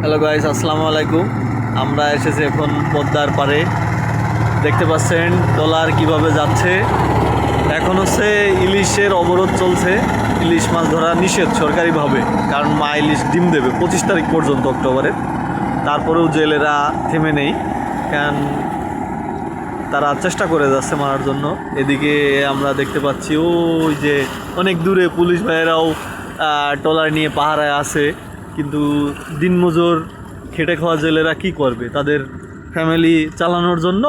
Hello guys, আসসালামু আলাইকুম। আমরা এসেছি এখন পদ্মার পাড়ে। দেখতে পাচ্ছেন ট্রলার কিভাবে যাচ্ছে। এখন হচ্ছে ইলিশের অবরোধ চলছে। ইলিশ মাছ ধরা নিষেধ সরকারিভাবে, কারণ মা ইলিশ ডিম দেবে 25 তারিখ পর্যন্ত অক্টোবরের। তারপরেও জেলেরা থেমে নেই, কারণ তারা চেষ্টা করে যাচ্ছে মারার জন্য। এদিকে আমরা দেখতে পাচ্ছি ওই যে অনেক দূরে পুলিশ ভাইয়েরাও ট্রলার নিয়ে পাহারায় আছে, কিন্তু দিনমজুর খেটে খাওয়া জেলেরা কি করবে? তাদের ফ্যামিলি চালানোর জন্য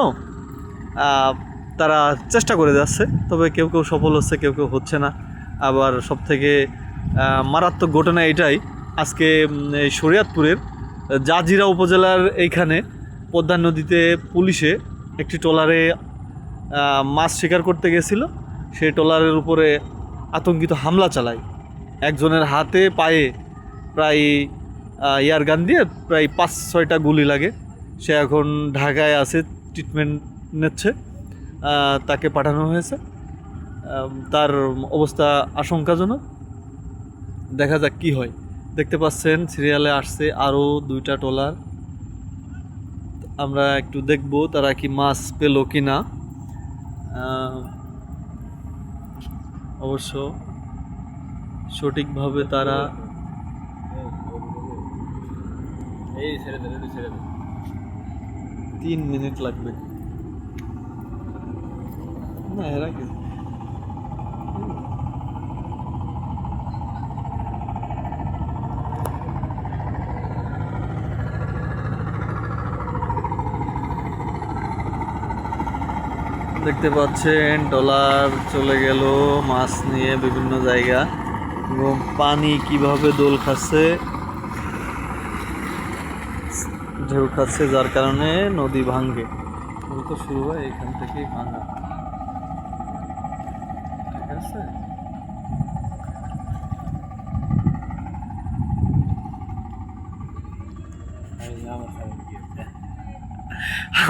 তারা চেষ্টা করে যাচ্ছে, তবে কেউ কেউ সফল হচ্ছে, কেউ কেউ হচ্ছে না। আবার সবথেকে মারাত্মক ঘটনা এটাই, আজকে এই শরীয়তপুরের জাজিরা উপজেলার এইখানে পদ্মা নদীতে পুলিশে একটি ট্রলারে মাছ শিকার করতে গেছিল। সেই ট্রলারের উপরে আতঙ্কিত হামলা চালায়। একজনের হাতে পায়ে প্রায় এয়ার গান দিয়ে প্রায় 5-6টা গুলি লাগে। সে এখন ঢাকায় আছে, ট্রিটমেন্ট নিচ্ছে। তাকে পাঠানো হয়েছে। তার অবস্থা আশঙ্কাজনক। দেখা যাক কি হয়। দেখতে পাচ্ছেন সিরিয়ালে আসছে আরও 2টা ট্রলার। আমরা একটু দেখব তারা কি মাছ পেল কি না। অবশ্য সঠিকভাবে তারা 3 মিনিট লাগবে না এরা কি। দেখতে পাচ্ছেন ট্রলার চলে গেল মাছ নিয়ে বিভিন্ন জায়গা, এবং পানি কিভাবে দোল খাচ্ছে, ঢেউ খাচ্ছে, যার কারণে নদী ভাঙ্গে। মূলত শুরু হয় এখান থেকেই ভাঙা। ঠিক আছে,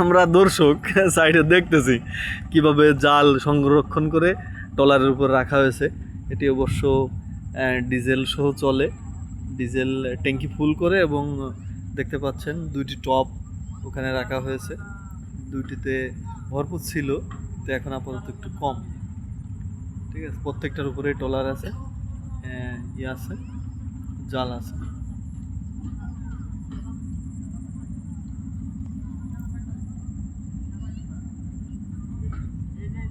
আমরা দর্শক সাইডে দেখতেছি কিভাবে জাল সংরক্ষণ করে ট্রলারের উপর রাখা হয়েছে। এটি অবশ্য ডিজেল সহ চলে, ডিজেল ট্যাঙ্কি ফুল করে, এবং দেখতে পাচ্ছেন 2টি টপ ওখানে রাখা হয়েছে। 2টিতে ভরপুর ছিল, তো এখন আপাতত একটু কম। ঠিক আছে, প্রত্যেকটার উপরে ট্রলার আছে, ইয়ে আছে, জাল আছে।